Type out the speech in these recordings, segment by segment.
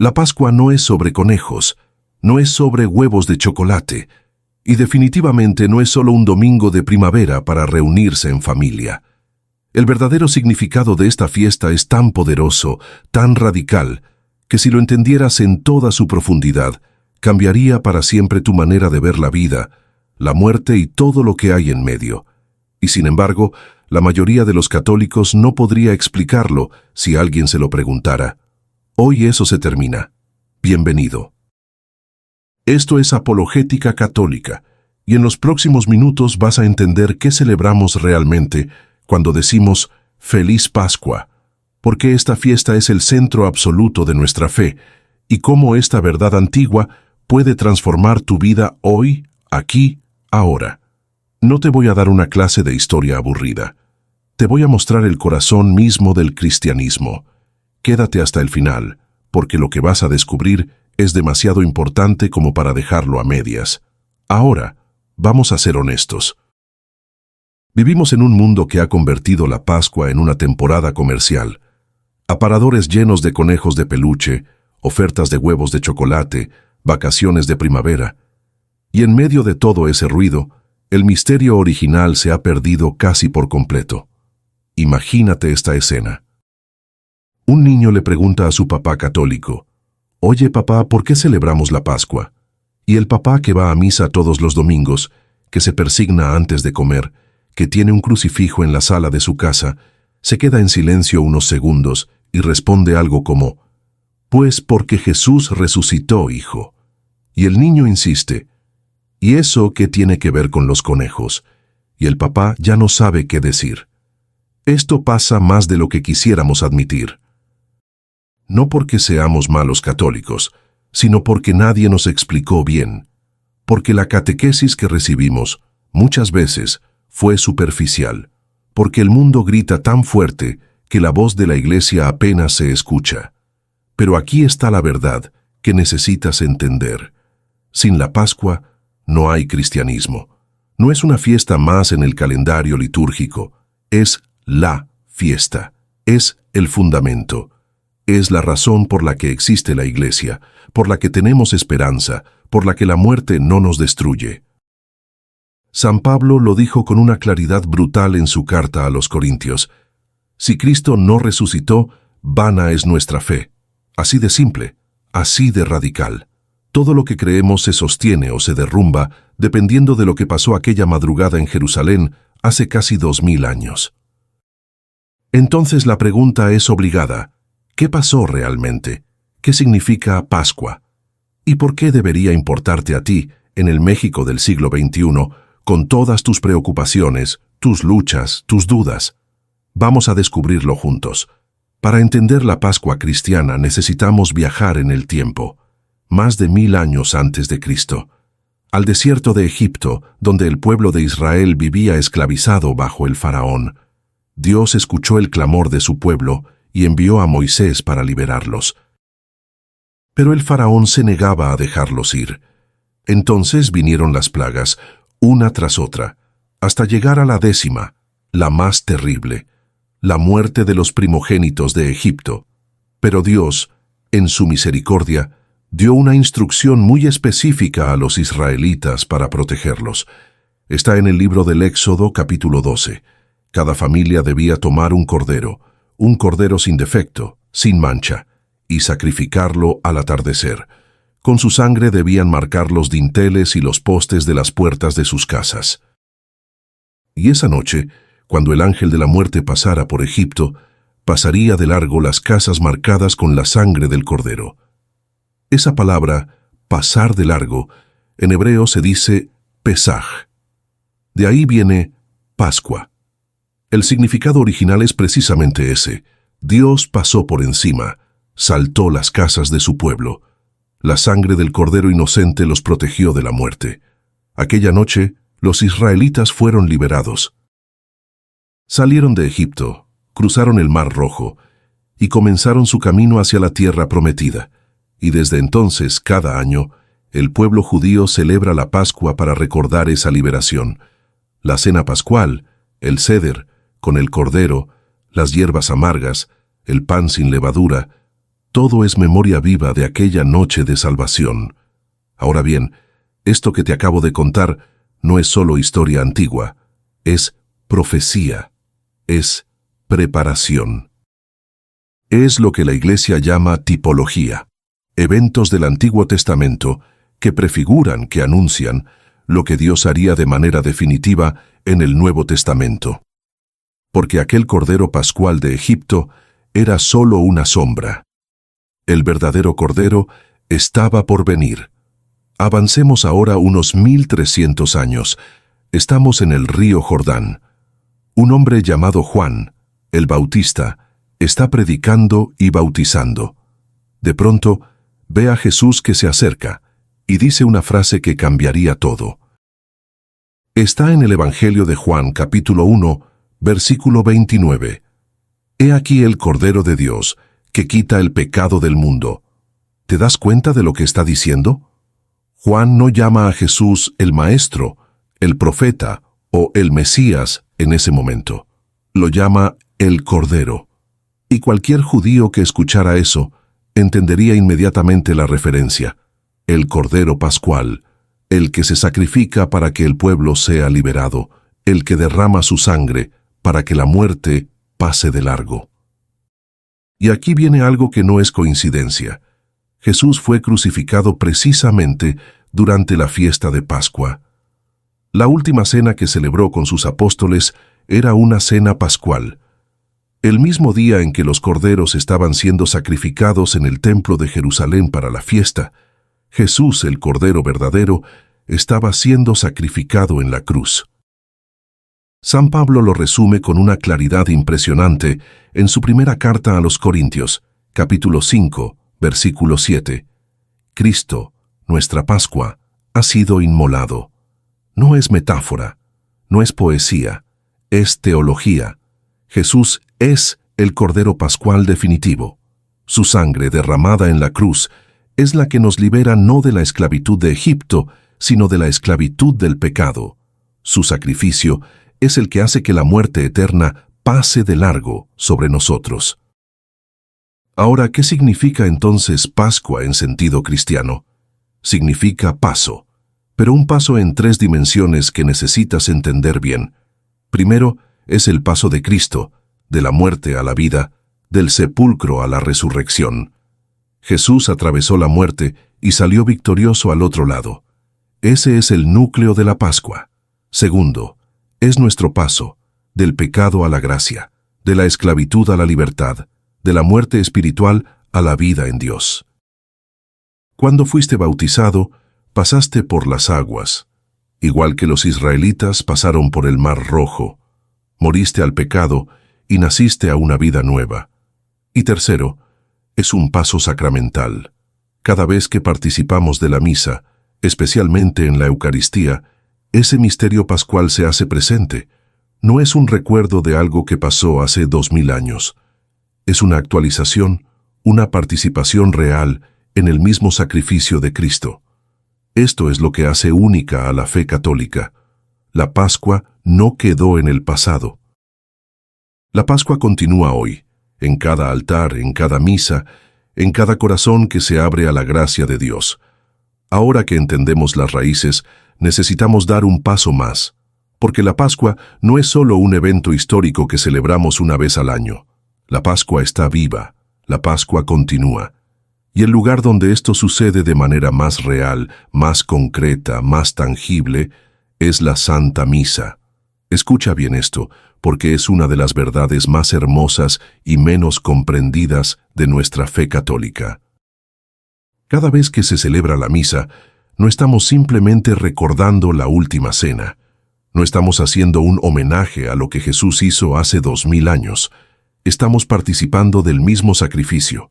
La Pascua no es sobre conejos, no es sobre huevos de chocolate, y definitivamente no es solo un domingo de primavera para reunirse en familia. El verdadero significado de esta fiesta es tan poderoso, tan radical, que si lo entendieras en toda su profundidad, cambiaría para siempre tu manera de ver la vida, la muerte y todo lo que hay en medio. Y sin embargo, la mayoría de los católicos no podría explicarlo si alguien se lo preguntara. Hoy eso se termina. Bienvenido. Esto es Apologética Católica, y en los próximos minutos vas a entender qué celebramos realmente cuando decimos Feliz Pascua, porque esta fiesta es el centro absoluto de nuestra fe, y cómo esta verdad antigua puede transformar tu vida hoy, aquí, ahora. No te voy a dar una clase de historia aburrida. Te voy a mostrar el corazón mismo del cristianismo. Quédate hasta el final, porque lo que vas a descubrir es demasiado importante como para dejarlo a medias. Ahora, vamos a ser honestos. Vivimos en un mundo que ha convertido la Pascua en una temporada comercial. Aparadores llenos de conejos de peluche, ofertas de huevos de chocolate, vacaciones de primavera. Y en medio de todo ese ruido, el misterio original se ha perdido casi por completo. Imagínate esta escena. Un niño le pregunta a su papá católico, «Oye, papá, ¿por qué celebramos la Pascua?» Y el papá que va a misa todos los domingos, que se persigna antes de comer, que tiene un crucifijo en la sala de su casa, se queda en silencio unos segundos y responde algo como, «Pues porque Jesús resucitó, hijo». Y el niño insiste, «¿Y eso qué tiene que ver con los conejos?» Y el papá ya no sabe qué decir. Esto pasa más de lo que quisiéramos admitir. No porque seamos malos católicos, sino porque nadie nos explicó bien, porque la catequesis que recibimos, muchas veces, fue superficial, porque el mundo grita tan fuerte que la voz de la Iglesia apenas se escucha. Pero aquí está la verdad que necesitas entender. Sin la Pascua, no hay cristianismo. No es una fiesta más en el calendario litúrgico, es la fiesta, es el fundamento. Es la razón por la que existe la Iglesia, por la que tenemos esperanza, por la que la muerte no nos destruye. San Pablo lo dijo con una claridad brutal en su carta a los Corintios. Si Cristo no resucitó, vana es nuestra fe. Así de simple, así de radical. Todo lo que creemos se sostiene o se derrumba dependiendo de lo que pasó aquella madrugada en Jerusalén hace casi 2000 años. Entonces la pregunta es obligada. ¿Qué pasó realmente? ¿Qué significa Pascua? ¿Y por qué debería importarte a ti, en el México del siglo XXI, con todas tus preocupaciones, tus luchas, tus dudas? Vamos a descubrirlo juntos. Para entender la Pascua cristiana necesitamos viajar en el tiempo, más de 1000 años antes de Cristo, al desierto de Egipto, donde el pueblo de Israel vivía esclavizado bajo el faraón. Dios escuchó el clamor de su pueblo y envió a Moisés para liberarlos. Pero el faraón se negaba a dejarlos ir. Entonces vinieron las plagas, una tras otra, hasta llegar a la 10ª, la más terrible, la muerte de los primogénitos de Egipto. Pero Dios, en su misericordia, dio una instrucción muy específica a los israelitas para protegerlos. Está en el libro del Éxodo, capítulo 12. Cada familia debía tomar un cordero sin defecto, sin mancha, y sacrificarlo al atardecer. Con su sangre debían marcar los dinteles y los postes de las puertas de sus casas. Y esa noche, cuando el ángel de la muerte pasara por Egipto, pasaría de largo las casas marcadas con la sangre del cordero. Esa palabra, pasar de largo, en hebreo se dice Pesaj. De ahí viene Pascua. El significado original es precisamente ese. Dios pasó por encima, saltó las casas de su pueblo. La sangre del cordero inocente los protegió de la muerte. Aquella noche, los israelitas fueron liberados. Salieron de Egipto, cruzaron el Mar Rojo y comenzaron su camino hacia la tierra prometida. Y desde entonces, cada año, el pueblo judío celebra la Pascua para recordar esa liberación. La cena pascual, el ceder, con el cordero, las hierbas amargas, el pan sin levadura, todo es memoria viva de aquella noche de salvación. Ahora bien, esto que te acabo de contar no es solo historia antigua, es profecía, es preparación. Es lo que la Iglesia llama tipología, eventos del Antiguo Testamento que prefiguran, que anuncian, lo que Dios haría de manera definitiva en el Nuevo Testamento. Porque aquel Cordero Pascual de Egipto era solo una sombra. El verdadero Cordero estaba por venir. Avancemos ahora unos 1300 años. Estamos en el río Jordán. Un hombre llamado Juan, el Bautista, está predicando y bautizando. De pronto, ve a Jesús que se acerca y dice una frase que cambiaría todo. Está en el Evangelio de Juan, capítulo 1, versículo 29. He aquí el Cordero de Dios, que quita el pecado del mundo. ¿Te das cuenta de lo que está diciendo? Juan no llama a Jesús el Maestro, el Profeta o el Mesías en ese momento. Lo llama el Cordero. Y cualquier judío que escuchara eso entendería inmediatamente la referencia. El Cordero Pascual, el que se sacrifica para que el pueblo sea liberado, el que derrama su sangre para que la muerte pase de largo. Y aquí viene algo que no es coincidencia. Jesús fue crucificado precisamente durante la fiesta de Pascua. La última cena que celebró con sus apóstoles era una cena pascual. El mismo día en que los corderos estaban siendo sacrificados en el templo de Jerusalén para la fiesta, Jesús, el Cordero verdadero, estaba siendo sacrificado en la cruz. San Pablo lo resume con una claridad impresionante en su primera carta a los Corintios, capítulo 5, versículo 7. Cristo, nuestra Pascua, ha sido inmolado. No es metáfora, no es poesía, es teología. Jesús es el Cordero Pascual definitivo. Su sangre derramada en la cruz es la que nos libera no de la esclavitud de Egipto, sino de la esclavitud del pecado. Su sacrificio es el que hace que la muerte eterna pase de largo sobre nosotros. Ahora, ¿qué significa entonces Pascua en sentido cristiano? Significa paso, pero un paso en 3 dimensiones que necesitas entender bien. Primero, es el paso de Cristo, de la muerte a la vida, del sepulcro a la resurrección. Jesús atravesó la muerte y salió victorioso al otro lado. Ese es el núcleo de la Pascua. Segundo, es nuestro paso, del pecado a la gracia, de la esclavitud a la libertad, de la muerte espiritual a la vida en Dios. Cuando fuiste bautizado, pasaste por las aguas, igual que los israelitas pasaron por el Mar Rojo. Moriste al pecado y naciste a una vida nueva. Y tercero, es un paso sacramental. Cada vez que participamos de la misa, especialmente en la Eucaristía, ese misterio pascual se hace presente. No es un recuerdo de algo que pasó hace 2000 años. Es una actualización, una participación real en el mismo sacrificio de Cristo. Esto es lo que hace única a la fe católica. La Pascua no quedó en el pasado. La Pascua continúa hoy, en cada altar, en cada misa, en cada corazón que se abre a la gracia de Dios. Ahora que entendemos las raíces, necesitamos dar un paso más, porque la Pascua no es solo un evento histórico que celebramos una vez al año. La Pascua está viva, la Pascua continúa. Y el lugar donde esto sucede de manera más real, más concreta, más tangible, es la Santa Misa. Escucha bien esto, porque es una de las verdades más hermosas y menos comprendidas de nuestra fe católica. Cada vez que se celebra la misa, no estamos simplemente recordando la última cena. No estamos haciendo un homenaje a lo que Jesús hizo hace 2000 años. Estamos participando del mismo sacrificio.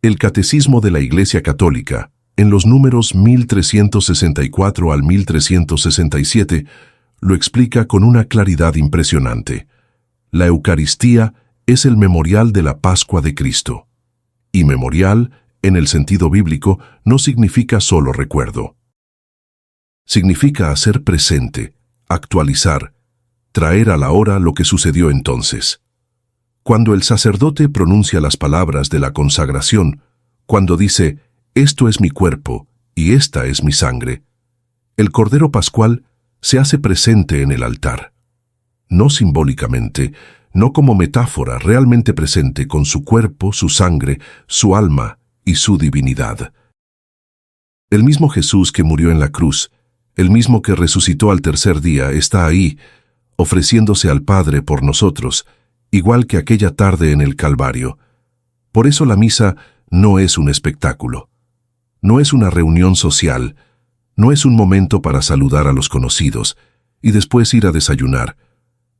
El Catecismo de la Iglesia Católica, en los números 1364 al 1367, lo explica con una claridad impresionante. La Eucaristía es el memorial de la Pascua de Cristo. Y memorial, en el sentido bíblico, no significa solo recuerdo. Significa hacer presente, actualizar, traer a la hora lo que sucedió entonces. Cuando el sacerdote pronuncia las palabras de la consagración, cuando dice, «Esto es mi cuerpo y esta es mi sangre», el Cordero Pascual se hace presente en el altar. No simbólicamente, no como metáfora, realmente presente con su cuerpo, su sangre, su alma y su divinidad. El mismo Jesús que murió en la cruz, el mismo que resucitó al tercer día, está ahí, ofreciéndose al Padre por nosotros, igual que aquella tarde en el Calvario. Por eso la misa no es un espectáculo, no es una reunión social, no es un momento para saludar a los conocidos y después ir a desayunar.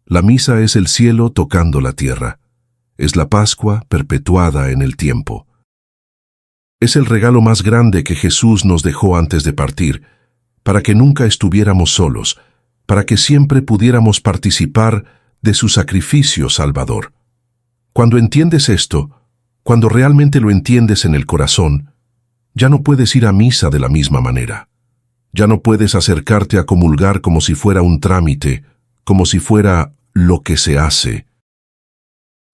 La misa es el cielo tocando la tierra. Es la Pascua perpetuada en el tiempo. Es el regalo más grande que Jesús nos dejó antes de partir, para que nunca estuviéramos solos, para que siempre pudiéramos participar de su sacrificio salvador. Cuando entiendes esto, cuando realmente lo entiendes en el corazón, ya no puedes ir a misa de la misma manera. Ya no puedes acercarte a comulgar como si fuera un trámite, como si fuera lo que se hace.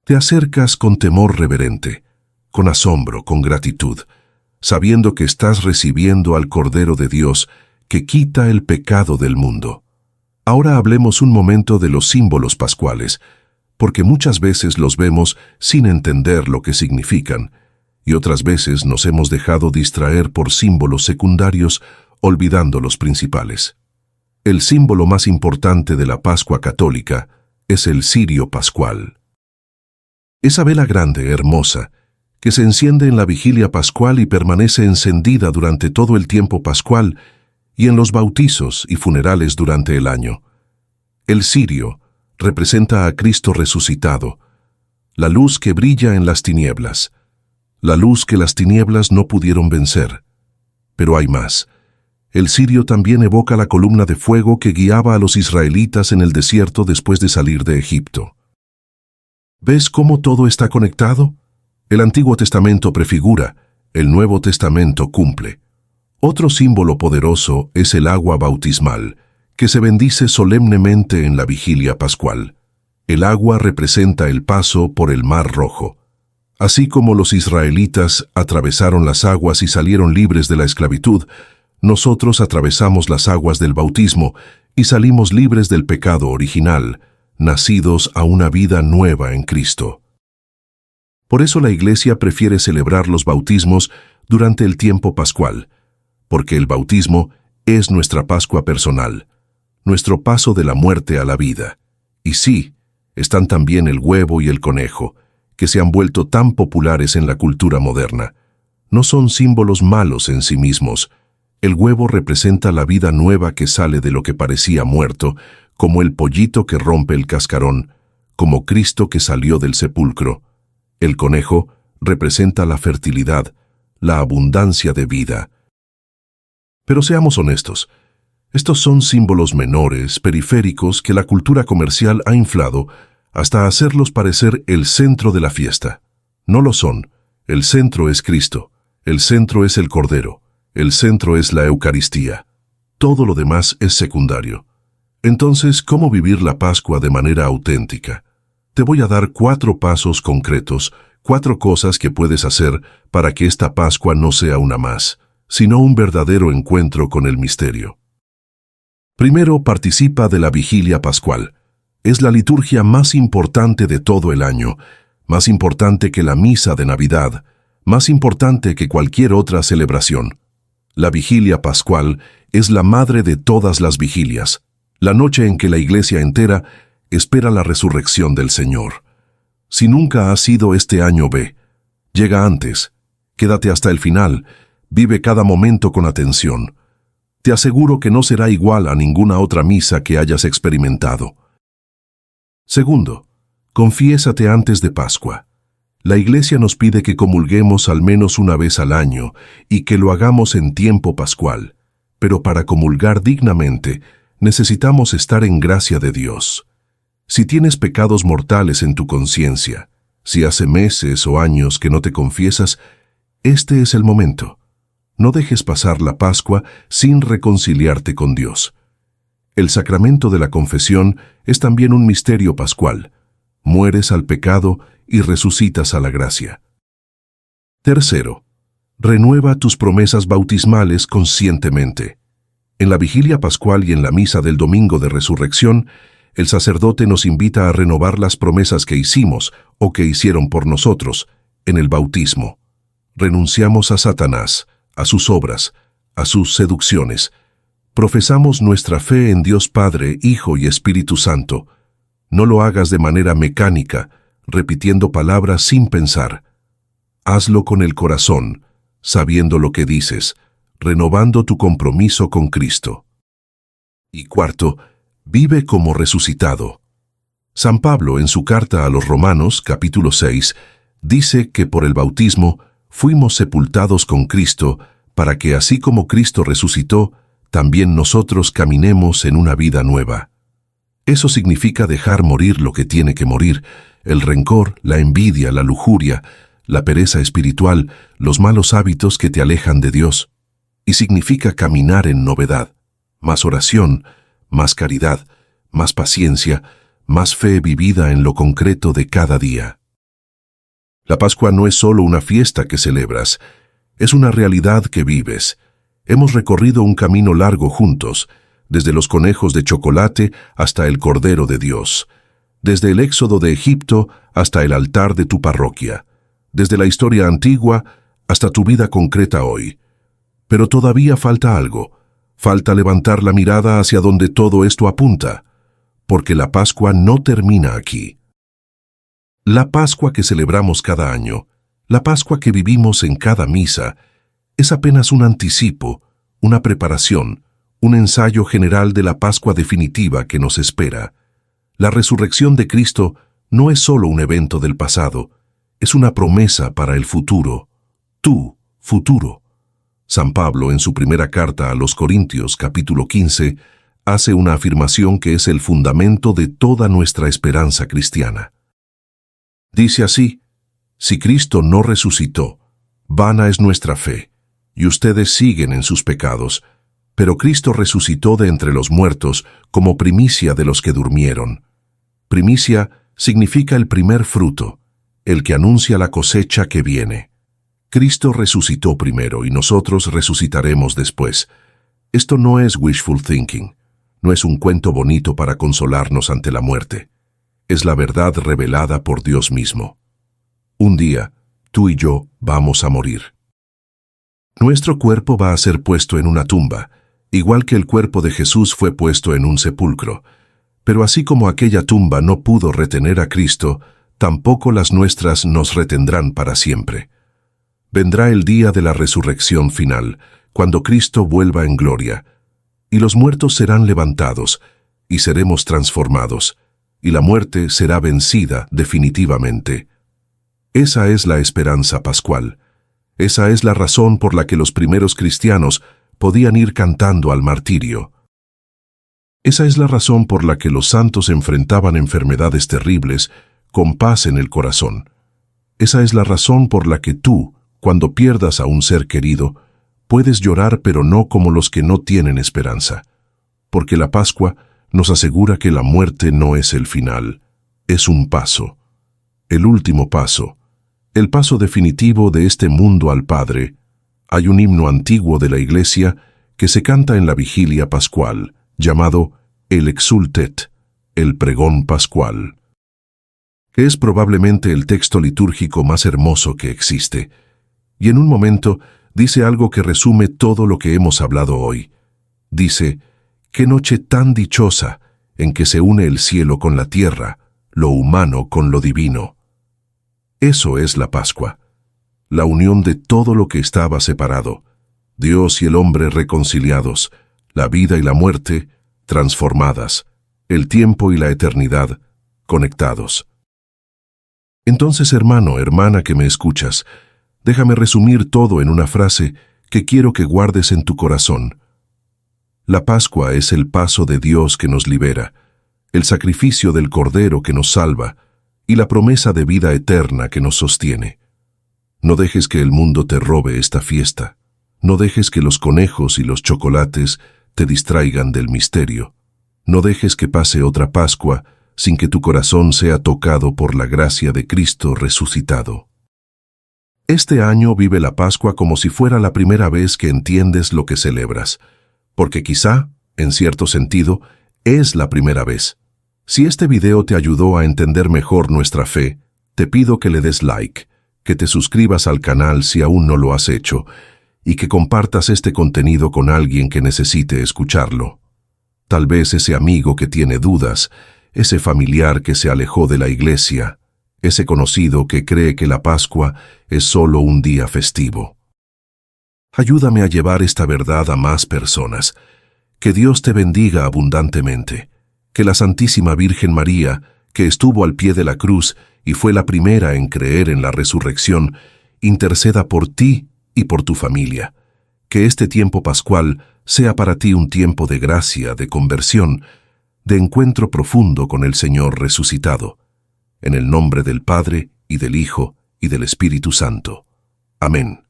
Te acercas con temor reverente, con asombro, con gratitud, sabiendo que estás recibiendo al Cordero de Dios que quita el pecado del mundo. Ahora hablemos un momento de los símbolos pascuales, porque muchas veces los vemos sin entender lo que significan, y otras veces nos hemos dejado distraer por símbolos secundarios, olvidando los principales. El símbolo más importante de la Pascua católica es el cirio pascual. Esa vela grande, hermosa, que se enciende en la vigilia pascual y permanece encendida durante todo el tiempo pascual y en los bautizos y funerales durante el año. El cirio representa a Cristo resucitado, la luz que brilla en las tinieblas, la luz que las tinieblas no pudieron vencer. Pero hay más. El cirio también evoca la columna de fuego que guiaba a los israelitas en el desierto después de salir de Egipto. ¿Ves cómo todo está conectado? El Antiguo Testamento prefigura, el Nuevo Testamento cumple. Otro símbolo poderoso es el agua bautismal, que se bendice solemnemente en la vigilia pascual. El agua representa el paso por el Mar Rojo. Así como los israelitas atravesaron las aguas y salieron libres de la esclavitud, nosotros atravesamos las aguas del bautismo y salimos libres del pecado original, nacidos a una vida nueva en Cristo. Por eso la Iglesia prefiere celebrar los bautismos durante el tiempo pascual, porque el bautismo es nuestra Pascua personal, nuestro paso de la muerte a la vida. Y sí, están también el huevo y el conejo, que se han vuelto tan populares en la cultura moderna. No son símbolos malos en sí mismos. El huevo representa la vida nueva que sale de lo que parecía muerto, como el pollito que rompe el cascarón, como Cristo que salió del sepulcro. El conejo representa la fertilidad, la abundancia de vida. Pero seamos honestos, estos son símbolos menores, periféricos, que la cultura comercial ha inflado hasta hacerlos parecer el centro de la fiesta. No lo son. El centro es Cristo. El centro es el Cordero. El centro es la Eucaristía. Todo lo demás es secundario. Entonces, ¿cómo vivir la Pascua de manera auténtica? Te voy a dar 4 pasos concretos, 4 cosas que puedes hacer para que esta Pascua no sea una más, sino un verdadero encuentro con el misterio. Primero, participa de la vigilia pascual. Es la liturgia más importante de todo el año, más importante que la misa de Navidad, más importante que cualquier otra celebración. La vigilia pascual es la madre de todas las vigilias, la noche en que la Iglesia entera espera la resurrección del Señor. Si nunca ha sido este año, ve. Llega antes. Quédate hasta el final. Vive cada momento con atención. Te aseguro que no será igual a ninguna otra misa que hayas experimentado. Segundo, confiésate antes de Pascua. La Iglesia nos pide que comulguemos al menos una vez al año y que lo hagamos en tiempo pascual. Pero para comulgar dignamente, necesitamos estar en gracia de Dios. Si tienes pecados mortales en tu conciencia, si hace meses o años que no te confiesas, este es el momento. No dejes pasar la Pascua sin reconciliarte con Dios. El sacramento de la confesión es también un misterio pascual. Mueres al pecado y resucitas a la gracia. Tercero, Renueva tus promesas bautismales conscientemente. En la vigilia pascual y en la misa del domingo de resurrección, el sacerdote nos invita a renovar las promesas que hicimos o que hicieron por nosotros en el bautismo. Renunciamos a Satanás, a sus obras, a sus seducciones. Profesamos nuestra fe en Dios Padre, Hijo y Espíritu Santo. No lo hagas de manera mecánica, repitiendo palabras sin pensar. Hazlo con el corazón, sabiendo lo que dices, renovando tu compromiso con Cristo. Y cuarto, vive como resucitado. San Pablo, en su carta a los Romanos, capítulo 6, dice que por el bautismo fuimos sepultados con Cristo para que así como Cristo resucitó, también nosotros caminemos en una vida nueva. Eso significa dejar morir lo que tiene que morir, el rencor, la envidia, la lujuria, la pereza espiritual, los malos hábitos que te alejan de Dios. Y significa caminar en novedad, más oración, más caridad, más paciencia, más fe vivida en lo concreto de cada día. La Pascua no es solo una fiesta que celebras, es una realidad que vives. Hemos recorrido un camino largo juntos, desde los conejos de chocolate hasta el Cordero de Dios, desde el éxodo de Egipto hasta el altar de tu parroquia, desde la historia antigua hasta tu vida concreta hoy. Pero todavía falta algo, falta levantar la mirada hacia donde todo esto apunta, porque la Pascua no termina aquí. La Pascua que celebramos cada año, la Pascua que vivimos en cada misa, es apenas un anticipo, una preparación, un ensayo general de la Pascua definitiva que nos espera. La resurrección de Cristo no es solo un evento del pasado, es una promesa para el futuro. Tu futuro. San Pablo, en su primera carta a los Corintios, capítulo 15, hace una afirmación que es el fundamento de toda nuestra esperanza cristiana. Dice así: si Cristo no resucitó, vana es nuestra fe, y ustedes siguen en sus pecados, pero Cristo resucitó de entre los muertos como primicia de los que durmieron. Primicia significa el primer fruto, el que anuncia la cosecha que viene. Cristo resucitó primero y nosotros resucitaremos después. Esto no es wishful thinking, no es un cuento bonito para consolarnos ante la muerte. Es la verdad revelada por Dios mismo. Un día, tú y yo vamos a morir. Nuestro cuerpo va a ser puesto en una tumba, igual que el cuerpo de Jesús fue puesto en un sepulcro. Pero así como aquella tumba no pudo retener a Cristo, tampoco las nuestras nos retendrán para siempre. Vendrá el día de la resurrección final, cuando Cristo vuelva en gloria, y los muertos serán levantados, y seremos transformados, y la muerte será vencida definitivamente. Esa es la esperanza pascual. Esa es la razón por la que los primeros cristianos podían ir cantando al martirio. Esa es la razón por la que los santos enfrentaban enfermedades terribles con paz en el corazón. Esa es la razón por la que tú, cuando pierdas a un ser querido, puedes llorar pero no como los que no tienen esperanza. Porque la Pascua nos asegura que la muerte no es el final, es un paso. El último paso, el paso definitivo de este mundo al Padre. Hay un himno antiguo de la Iglesia que se canta en la vigilia pascual, llamado el Exultet, el pregón pascual, que es probablemente el texto litúrgico más hermoso que existe, y en un momento dice algo que resume todo lo que hemos hablado hoy. Dice: «Qué noche tan dichosa en que se une el cielo con la tierra, lo humano con lo divino». Eso es la Pascua, la unión de todo lo que estaba separado, Dios y el hombre reconciliados, la vida y la muerte transformadas, el tiempo y la eternidad conectados. Entonces, hermano, hermana que me escuchas, déjame resumir todo en una frase que quiero que guardes en tu corazón. La Pascua es el paso de Dios que nos libera, el sacrificio del Cordero que nos salva y la promesa de vida eterna que nos sostiene. No dejes que el mundo te robe esta fiesta. No dejes que los conejos y los chocolates te distraigan del misterio. No dejes que pase otra Pascua sin que tu corazón sea tocado por la gracia de Cristo resucitado. Este año vive la Pascua como si fuera la primera vez que entiendes lo que celebras, porque quizá, en cierto sentido, es la primera vez. Si este video te ayudó a entender mejor nuestra fe, te pido que le des like, que te suscribas al canal si aún no lo has hecho, y que compartas este contenido con alguien que necesite escucharlo. Tal vez ese amigo que tiene dudas, ese familiar que se alejó de la iglesia, ese conocido que cree que la Pascua es solo un día festivo. Ayúdame a llevar esta verdad a más personas. Que Dios te bendiga abundantemente. Que la Santísima Virgen María, que estuvo al pie de la cruz y fue la primera en creer en la resurrección, interceda por ti y por tu familia. Que este tiempo pascual sea para ti un tiempo de gracia, de conversión, de encuentro profundo con el Señor resucitado. En el nombre del Padre, y del Hijo, y del Espíritu Santo. Amén.